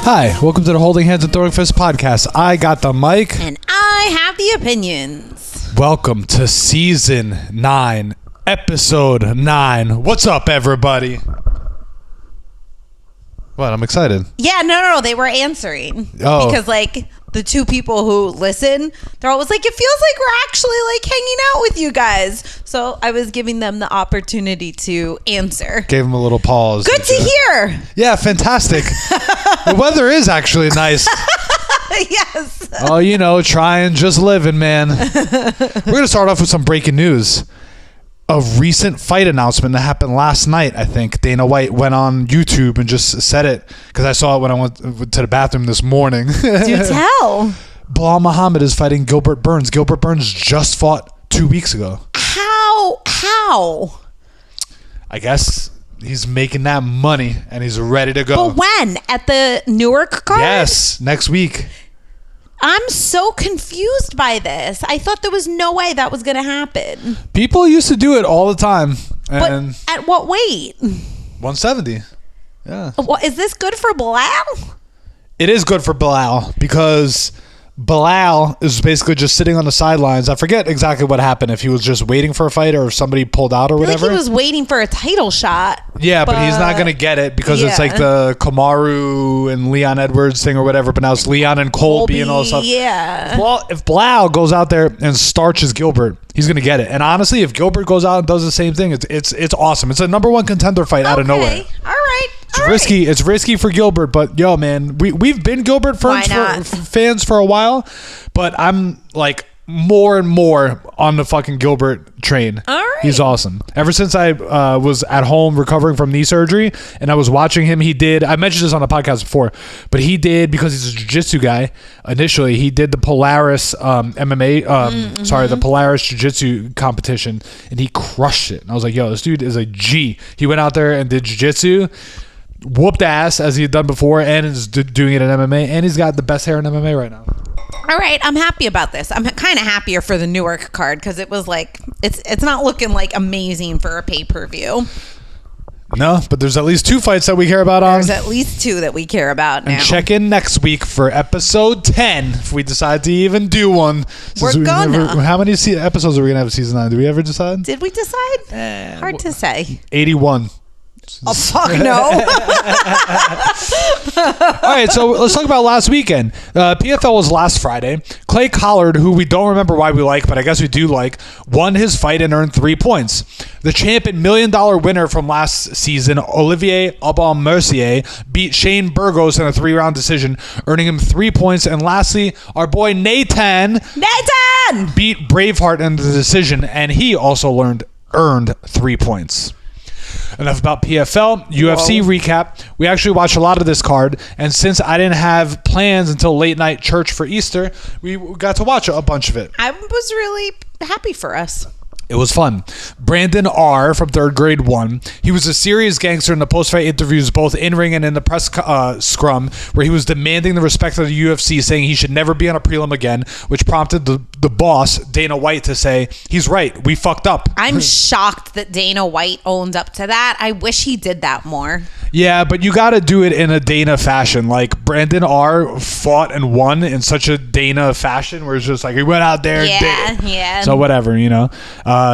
Hi, welcome to the Holding Hands and Throwing Fists podcast. I got the mic. And I have the opinions. Welcome to Season 9, Episode 9. What's up, everybody? What? I'm excited. Yeah, no. They were answering. Oh. Because, like, the two people who listen, they're always like, it feels like we're actually, like, hanging out with you guys. So I was giving them the opportunity to answer. Gave him a little pause. Good to hear. Yeah, fantastic. The weather is actually nice. Yes. Oh, you know, trying, just living, man. We're going to start off with some breaking news. A recent fight announcement that happened last night, I think. Dana White went on YouTube and just said it because I saw it when I went to the bathroom this morning. Do tell. Bilal Muhammad is fighting Gilbert Burns. Gilbert Burns just fought 2 weeks ago. How? I guess he's making that money and he's ready to go. But when? At the Newark card? Yes, next week. I'm so confused by this. I thought there was no way that was going to happen. People used to do it all the time. And But at what weight? 170. Yeah. Is this good for Bilal? It is good for Bilal because Bilal is basically just sitting on the sidelines. I forget exactly what happened, if he was just waiting for a fight or if somebody pulled out or whatever. Like he was waiting for a title shot. Yeah, but he's not going to get it because it's like the Kamaru and Leon Edwards thing or whatever, but now it's Leon and Colby and all that stuff. Yeah. Well, if Bilal goes out there and starches Gilbert, he's going to get it. And honestly, if Gilbert goes out and does the same thing, it's awesome. It's a number one contender fight out of nowhere. All right. It's risky. It's risky for Gilbert, but yo, man, we've been Gilbert fans for a while, but I'm like more and more on the fucking Gilbert train. All right. He's awesome. Ever since I was at home recovering from knee surgery and I was watching him, I mentioned this on the podcast before, but he did, because he's a jiu-jitsu guy, initially, he did the Polaris the Polaris jiu-jitsu competition, and he crushed it. And I was like, yo, this dude is a G. He went out there and did jiu-jitsu, whooped ass as he had done before, and is doing it in MMA, and he's got the best hair in MMA right now. All right, I'm happy about this. I'm kind of happier for the Newark card because it was like it's not looking like amazing for a pay-per-view. No, but there's at least 2 fights that we care about on. There's at least 2 that we care about now. And check in next week for episode 10 if we decide to even do one. How many episodes are we gonna have in season 9? Did we ever decide? Did we decide? Hard to say. 81. Oh, fuck no. All right, so let's talk about last weekend. PFL was last Friday. Clay Collard, who we don't remember why we like, but I guess we do like, won his fight and earned 3 points. The champion $1 million winner from last season, Olivier Aubin-Mercier, beat Shane Burgos in a 3-round decision, earning him 3 points. And lastly, our boy Nathan beat Braveheart in the decision, and he also earned 3 points. Enough about PFL. UFC recap. We actually watched a lot of this card, and since I didn't have plans until late night church for Easter, we got to watch a bunch of it. I was really happy for us. It was fun. Brandon R. from 3rd grade won. He was a serious gangster in the post-fight interviews, both in-ring and in the press scrum, where he was demanding the respect of the UFC, saying he should never be on a prelim again, which prompted the boss, Dana White, to say, he's right, we fucked up. I'm shocked that Dana White owned up to that. I wish he did that more. Yeah, but you got to do it in a Dana fashion. Like, Brandon R. fought and won in such a Dana fashion where it's just like he went out there and did it. Yeah. So whatever, you know.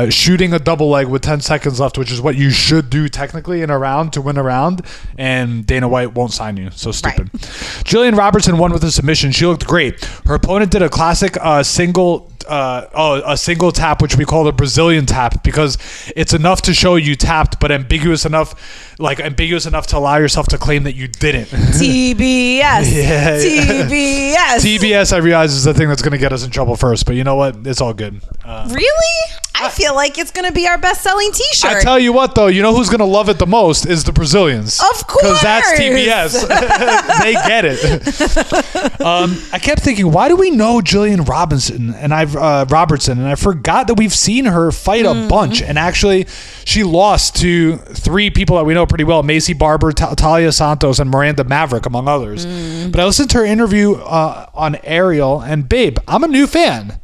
Shooting a double leg with 10 seconds left, which is what you should do technically in a round to win a round, and Dana White won't sign you. So stupid. Right. Jillian Robertson won with a submission. She looked great. Her opponent did a classic single tap, which we call the Brazilian tap, because it's enough to show you tapped, but ambiguous enough to allow yourself to claim that you didn't. TBS. TBS. TBS, I realize, is the thing that's going to get us in trouble first, but you know what? It's all good. Really? I feel like it's going to be our best-selling T-shirt. I tell you what, though, you know who's going to love it the most is the Brazilians. Of course. Because that's TBS. They get it. I kept thinking, why do we know Jillian Robertson? And I forgot that we've seen her fight a bunch. And actually, she lost to 3 people that we know pretty well: Macy Barber, Talia Santos, and Miranda Maverick, among others. But I listened to her interview on Ariel, and babe, I'm a new fan.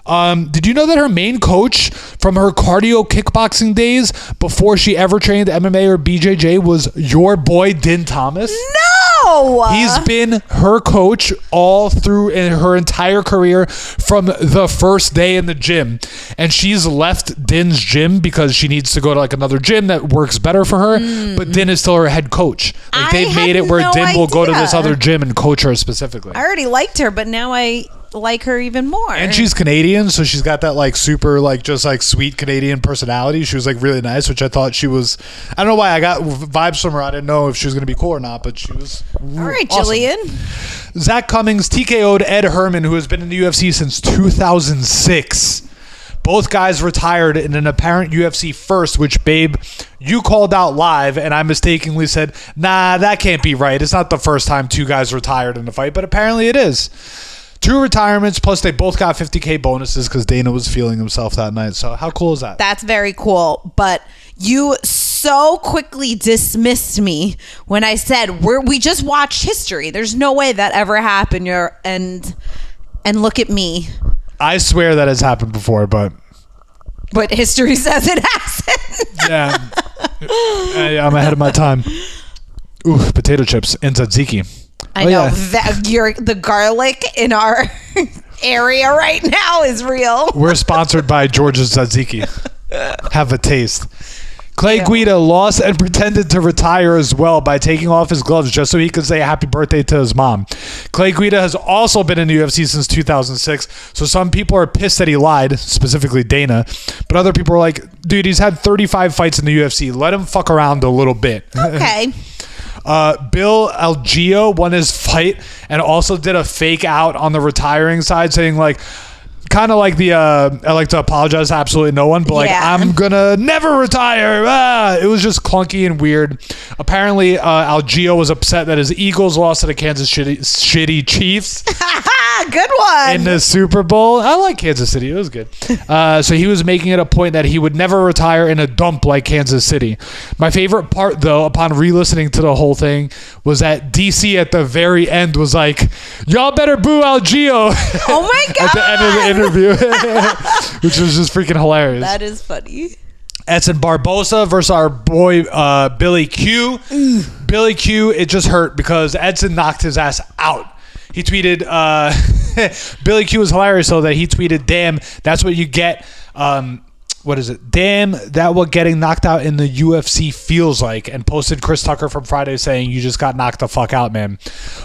Did you know that her main coach from her cardio kickboxing days before she ever trained MMA or BJJ was your boy Din Thomas? No! He's been her coach all through in her entire career from the first day in the gym. And she's left Din's gym because she needs to go to like another gym that works better for her. But Din is still her head coach. Like they've made it where Din will go to this other gym and coach her specifically. I already liked her, but now I like her even more. And she's Canadian, so she's got that like super like just like sweet Canadian personality. She was like really nice, which I thought she was. I don't know why I got vibes from her. I didn't know if she was going to be cool or not, but she was all right, awesome. Jillian. Zach Cummings TKO'd Ed Herman, who has been in the UFC since 2006. Both guys retired in an apparent UFC first, which, babe, you called out live, and I mistakenly said, nah, that can't be right. It's not the first time 2 guys retired in a fight, but apparently it is. 2 retirements, plus they both got $50K bonuses because Dana was feeling himself that night. So how cool is that? That's very cool. But you so quickly dismissed me when I said we just watched history. There's no way that ever happened. And look at me. I swear that has happened before, but history says it hasn't. Yeah, I'm ahead of my time. Ooh, potato chips and tzatziki. I know that the garlic in our area right now is real. We're sponsored by George's Tzatziki. Have a taste. Clay Guida lost and pretended to retire as well by taking off his gloves just so he could say happy birthday to his mom. Clay Guida has also been in the UFC since 2006, so some people are pissed that he lied, specifically Dana, but other people are like, dude, he's had 35 fights in the UFC. Let him fuck around a little bit. Okay. Bill Algeo won his fight and also did a fake out on the retiring side, saying like, kind of like the I like to apologize to absolutely no one, but like I'm gonna never retire. It was just clunky and weird. Apparently Algeo was upset that his Eagles lost to the Kansas shitty Chiefs. Good one. In the Super Bowl. I like Kansas City. It was good. So he was making it a point that he would never retire in a dump like Kansas City. My favorite part, though, upon re-listening to the whole thing, was that DC at the very end was like, y'all better boo Algeo. Oh my God. At the end of the interview. Which was just freaking hilarious. That is funny. Edson Barbosa versus our boy Billy Q. Billy Q, it just hurt because Edson knocked his ass out. He tweeted, Billy Q was hilarious, so that he tweeted, damn, that's what you get. What is it? Damn, that what getting knocked out in the UFC feels like. And posted Chris Tucker from Friday saying, you just got knocked the fuck out, man.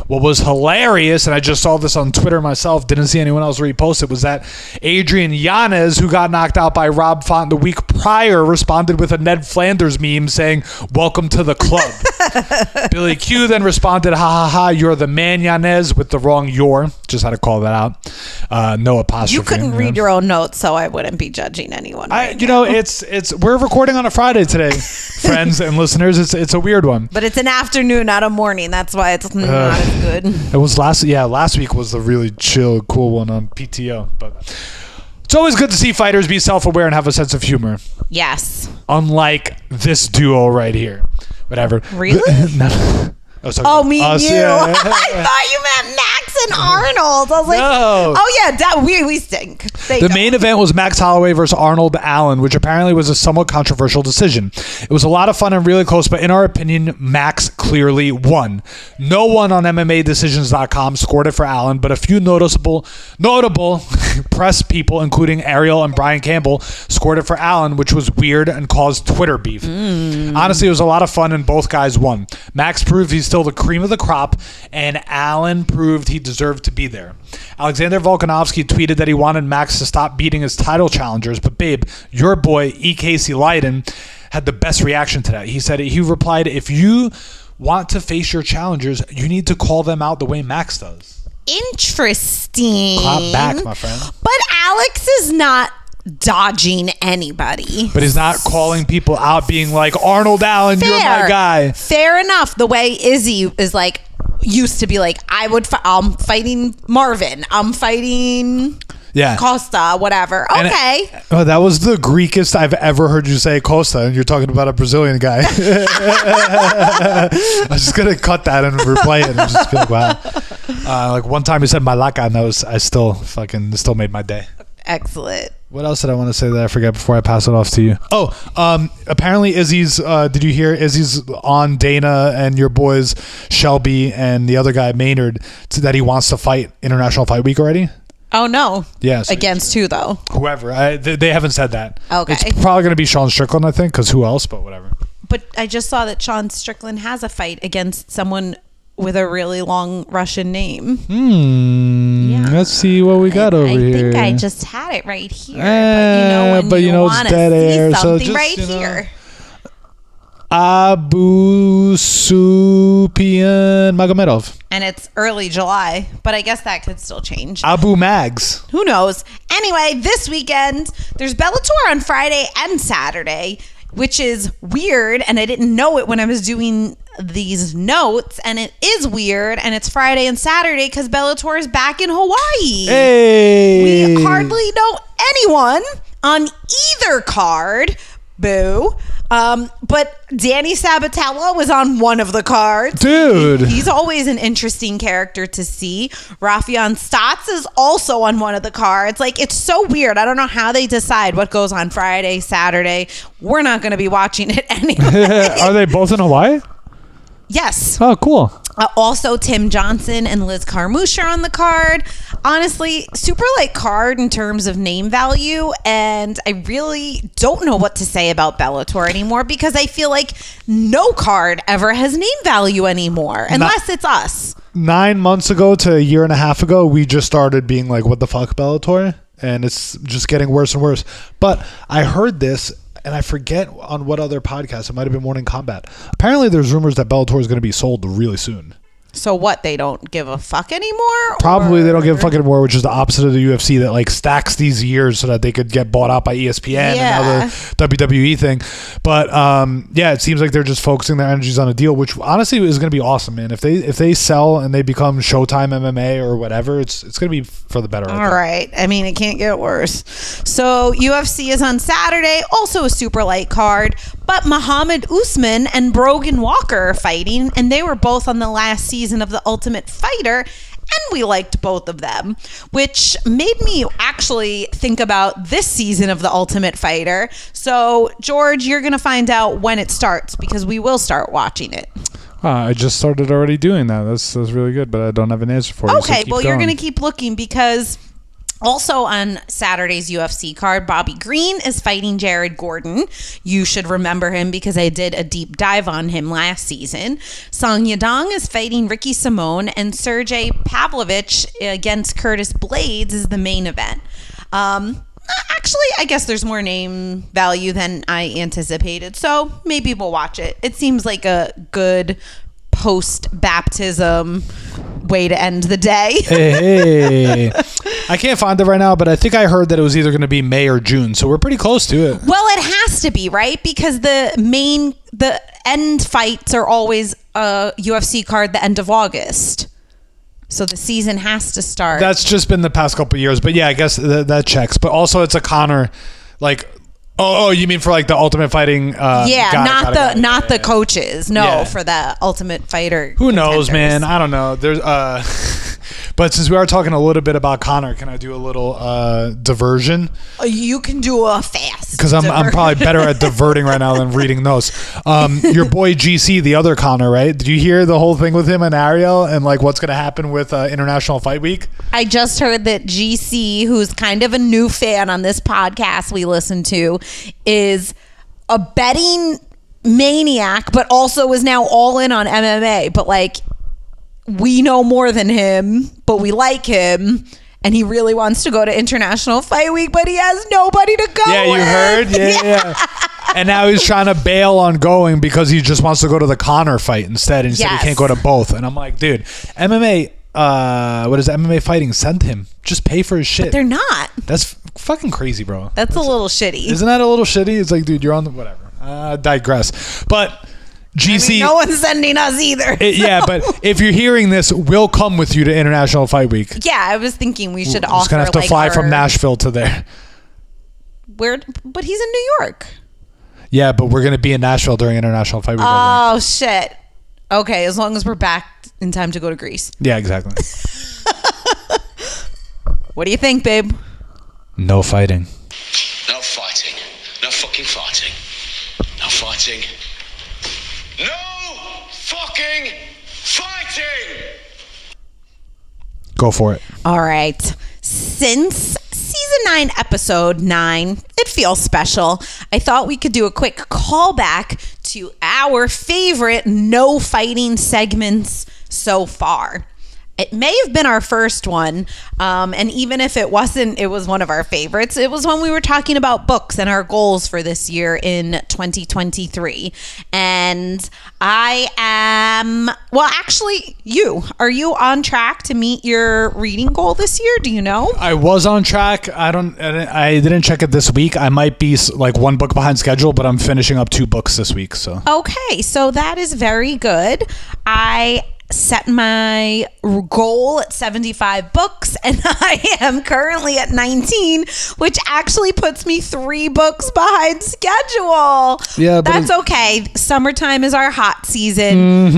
What was hilarious, and I just saw this on Twitter myself, didn't see anyone else repost it, was that Adrian Yanez, who got knocked out by Rob Font the week prior, responded with a Ned Flanders meme saying, welcome to the club. Billy Q then responded, ha ha ha, you're the man, Yanez, with the wrong your. Just had to call that out. No apostrophe. You couldn't read your own notes, so I wouldn't be judging anyone. It's we're recording on a Friday today, friends and listeners. It's a weird one. But it's an afternoon, not a morning. That's why it's not as good. It was last week was the really chill, cool one on PTO. But it's always good to see fighters be self-aware and have a sense of humor. Yes. Unlike this duo right here. Whatever. Really? No. Me and you. Yeah. I thought you meant Max and Arnold. I was like, no. Oh yeah, we stink. The main event was Max Holloway versus Arnold Allen, which apparently was a somewhat controversial decision. It was a lot of fun and really close, but in our opinion, Max clearly won. No one on MMADecisions.com scored it for Allen, but a few notable press people, including Ariel and Brian Campbell, scored it for Allen, which was weird and caused Twitter beef. Honestly, it was a lot of fun and both guys won. Max proved he's still the cream of the crop, and Allen proved he deserved to be there. Alexander Volkanovski tweeted that he wanted Max to stop beating his title challengers, but babe, your boy E. Casey Leiden had the best reaction to that. He replied, if you want to face your challengers, you need to call them out the way Max does. Interesting. Clap back, my friend. But Alex is not dodging anybody. But he's not calling people out, being like, Arnold Allen, you're my guy. Fair enough. The way Izzy is like, used to be like, I'm fighting Marvin. I'm fighting Costa, whatever. Okay. That was the Greekest I've ever heard you say Costa, and you're talking about a Brazilian guy. I was just gonna cut that and replay it and just be like, wow. Like one time you said Malaca, and I still made my day. Excellent. What else did I want to say that I forget before I pass it off to you? Apparently Izzy's, did you hear Izzy's on Dana and your boys Shelby and the other guy Maynard that he wants to fight International Fight Week already? Oh, no. Yes. Against who, though? Whoever. They haven't said that. Okay. It's probably going to be Sean Strickland, I think, because who else, but whatever. But I just saw that Sean Strickland has a fight against someone with a really long Russian name. Yeah. Let's see what we got over here. I think I just had it right here. But you know, it's dead air. So just, right here. Abu Supian Magomedov. And it's early July, but I guess that could still change. Abu Mags. Who knows? Anyway, this weekend, there's Bellator on Friday and Saturday, which is weird, and I didn't know it when I was doing these notes, and it is weird, and it's Friday and Saturday because Bellator is back in Hawaii. Hey! We hardly know anyone on either card. Boo. But Danny Sabatella was on one of the cards. Dude. He's always an interesting character to see. Rafion Stotts is also on one of the cards. Like, it's so weird. I don't know how they decide what goes on Friday, Saturday. We're not going to be watching it anyway. Are they both in Hawaii? Yes. Oh, cool. Also, Tim Johnson and Liz Carmouche are on the card. Honestly, super light card in terms of name value, and I really don't know what to say about Bellator anymore because I feel like no card ever has name value anymore, unless it's us. 9 months ago to a year and a half ago, we just started being like, what the fuck, Bellator? And it's just getting worse and worse. But I heard this, and I forget on what other podcast. It might have been Morning Combat. Apparently, there's rumors that Bellator is going to be sold really soon. So what? They don't give a fuck anymore? Probably they don't give a fuck anymore, which is the opposite of the UFC that like stacks these years so that they could get bought out by ESPN and other WWE thing. But it seems like they're just focusing their energies on a deal, which honestly is going to be awesome, man. If they sell and they become Showtime MMA or whatever, it's going to be for the better. All right. I mean, it can't get worse. So UFC is on Saturday, also a super light card, but Muhammad Usman and Brogan Walker are fighting, and they were both on the last season of The Ultimate Fighter, and we liked both of them, which made me actually think about this season of The Ultimate Fighter. So, George, you're going to find out when it starts because we will start watching it. I just started already doing that. That's really good, but I don't have an answer for you. Okay, so you're going to keep looking because also on Saturday's UFC card, Bobby Green is fighting Jared Gordon. You should remember him because I did a deep dive on him last season. Song Yadong is fighting Ricky Simone, and Sergey Pavlovich against Curtis Blades is the main event. Actually, I guess there's more name value than I anticipated, so maybe we'll watch it. It seems like a good post-baptism way to end the day. Hey. I can't find it right now, but I think I heard that it was either going to be May or June, so we're pretty close to it. Well, it has to be, right? Because the end fights are always a UFC card the end of August. So the season has to start. That's just been the past couple of years, but yeah, I guess that checks. But also it's a Conor, like, oh, you mean for like the Ultimate Fighting? Not the coaches. No, for the Ultimate Fighter. Who knows, man? I don't know. There's but since we are talking a little bit about Conor, can I do a little diversion? You can do a fast. Because I'm probably better at diverting right now than reading those. Your boy GC, the other Conor, right? Did you hear the whole thing with him and Ariel and like what's going to happen with International Fight Week? I just heard that GC, who's kind of a new fan on this podcast we listen to, is a betting maniac, but also is now all in on MMA. But like, we know more than him, but we like him, and he really wants to go to International Fight Week, but he has nobody to go with. You heard? Yeah. And now he's trying to bail on going because he just wants to go to the Conor fight instead. And he said he can't go to both. And I'm like, dude, MMA what is MMA fighting? Send him. Just pay for his shit. But they're not. That's fucking crazy, bro. That's a little shitty. Isn't that a little shitty? It's like, dude, you're on the whatever. Digress. But GC, I mean, no one's sending us either. Yeah, but if you're hearing this, we'll come with you to International Fight Week. Yeah, I was thinking we should offer. Just gonna have to fly from Nashville to there. Where? But he's in New York. Yeah, but we're gonna be in Nashville during International Fight Week. Oh shit. Okay, as long as we're back in time to go to Greece. Yeah, exactly. What do you think, babe? No fighting. No fighting. No fucking fighting. No fighting. No fucking fighting! Go for it. All right. Since season 9, episode 9, it feels special. I thought we could do a quick callback to our favorite no fighting segments so far. It may have been our first one, and even if it wasn't, it was one of our favorites. It was when we were talking about books and our goals for this year in 2023. And I am, well, actually, are you on track to meet your reading goal this year? Do you know? I was on track. I didn't check it this week. I might be like one book behind schedule, but I'm finishing up 2 books this week. So okay, so that is very good. I set my goal at 75 books and I am currently at 19, which actually puts me 3 books behind schedule. Yeah, but that's okay. Summertime is our hot season.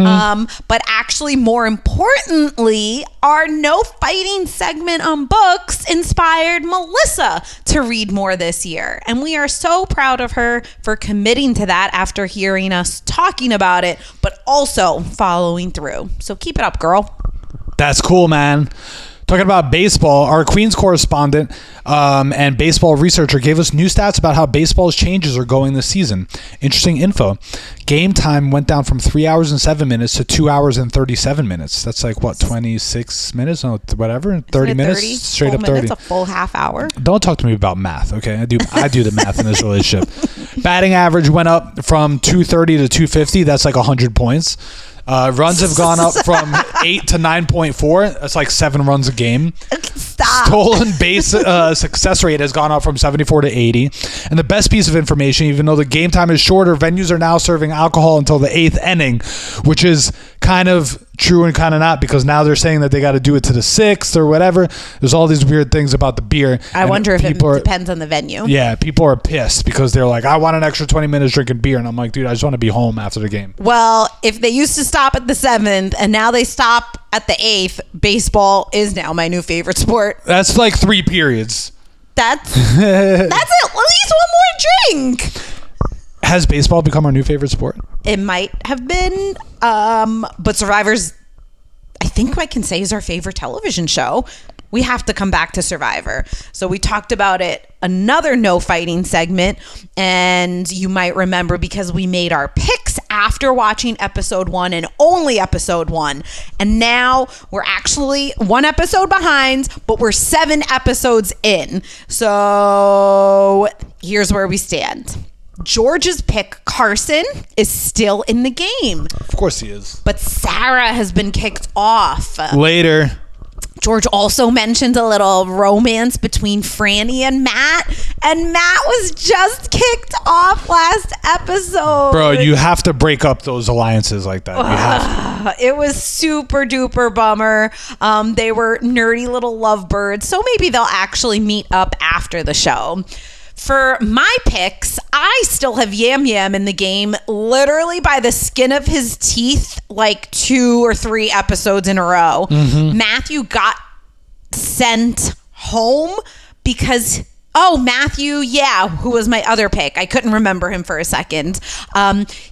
But actually, more importantly, our no fighting segment on books inspired Melissa to read more this year. And we are so proud of her for committing to that after hearing us talking about it, but also following through. So keep it up, girl. That's cool, man. Talking about baseball, our Queens correspondent and baseball researcher gave us new stats about how baseball's changes are going this season. Interesting info. Game time went down from 3 hours and 7 minutes to 2 hours and 37 minutes. That's like, what, 26 minutes? No, whatever, 30 minutes? 30? Straight up 30. Minutes, a full half hour. Don't talk to me about math, okay? I do the math in this relationship. Batting average went up from 230 to 250. That's like 100 points. Runs have gone up from 8 to 9.4. That's like 7 runs a game. Stop. Stolen base success rate has gone up from 74 to 80. And the best piece of information, even though the game time is shorter, venues are now serving alcohol until the 8th inning, which is kind of true and kind of not, because now they're saying that they got to do it to the 6th or whatever. There's all these weird things about the beer. I wonder if it depends on the venue. Yeah, people are pissed because they're like, I want an extra 20 minutes drinking beer. And I'm like, dude, I just want to be home after the game. Well, if they used to stop at the 7th and now they stop at the 8th, baseball is now my new favorite sport. That's like 3 periods. That's at least one more drink. Has baseball become our new favorite sport? It might have been, but Survivor's, I think I can say, is our favorite television show. We have to come back to Survivor. So we talked about it, another no fighting segment, and you might remember because we made our picks after watching episode 1 and only episode 1. And now we're actually 1 episode behind, but we're 7 episodes in. So here's where we stand. George's pick, Carson, is still in the game. Of course he is. But Sarah has been kicked off. Later. George also mentioned a little romance between Franny and Matt. And Matt was just kicked off last episode. Bro, you have to break up those alliances like that. You have to. It was super duper bummer. They were nerdy little lovebirds. So maybe they'll actually meet up after the show. For my picks, I still have Yam Yam in the game literally by the skin of his teeth, like 2 or 3 episodes in a row. Matthew got sent home because... Oh, Matthew, yeah, who was my other pick. I couldn't remember him for a second.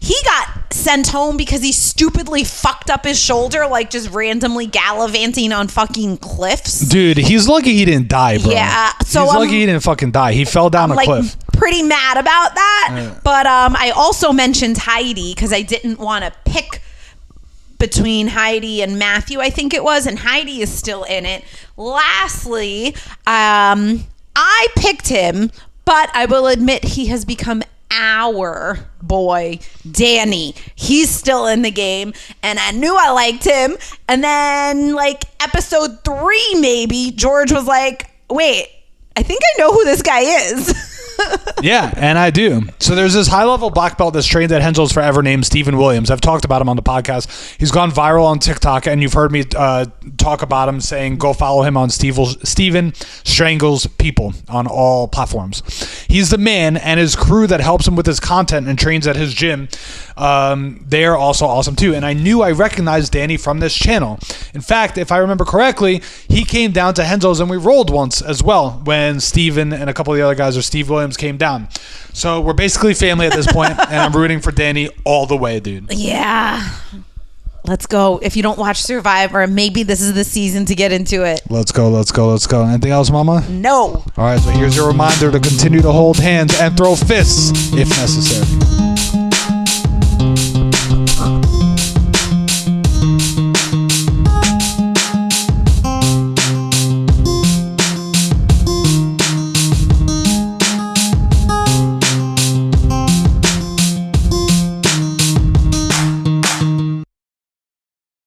He got sent home because he stupidly fucked up his shoulder, like just randomly gallivanting on fucking cliffs. Dude, he's lucky he didn't die, bro. Yeah. So he's lucky he didn't fucking die. He fell down a cliff. Pretty mad about that. Yeah. But I also mentioned Heidi because I didn't want to pick between Heidi and Matthew, I think it was. And Heidi is still in it. Lastly, I picked him, but I will admit he has become our boy Danny. He's still in the game, and I knew I liked him. And then, like, episode 3, maybe George was like, "Wait, I think I know who this guy is." Yeah, and I do. So there's this high-level black belt that's trained at Hensel's forever named Stephen Williams. I've talked about him on the podcast. He's gone viral on TikTok, and you've heard me talk about him saying go follow him on Steven Strangles People on all platforms. He's the man, and his crew that helps him with his content and trains at his gym, they are also awesome too. And I knew I recognized Danny from this channel. In fact, if I remember correctly, he came down to Hensel's and we rolled once as well when Steven and a couple of the other guys, or Steve Williams, came down. So we're basically family at this point, and I'm rooting for Danny all the way, dude. Yeah. Let's go. If you don't watch Survivor, maybe this is the season to get into it. Let's go. Anything else, mama? No. All right, so here's your reminder to continue to hold hands and throw fists if necessary.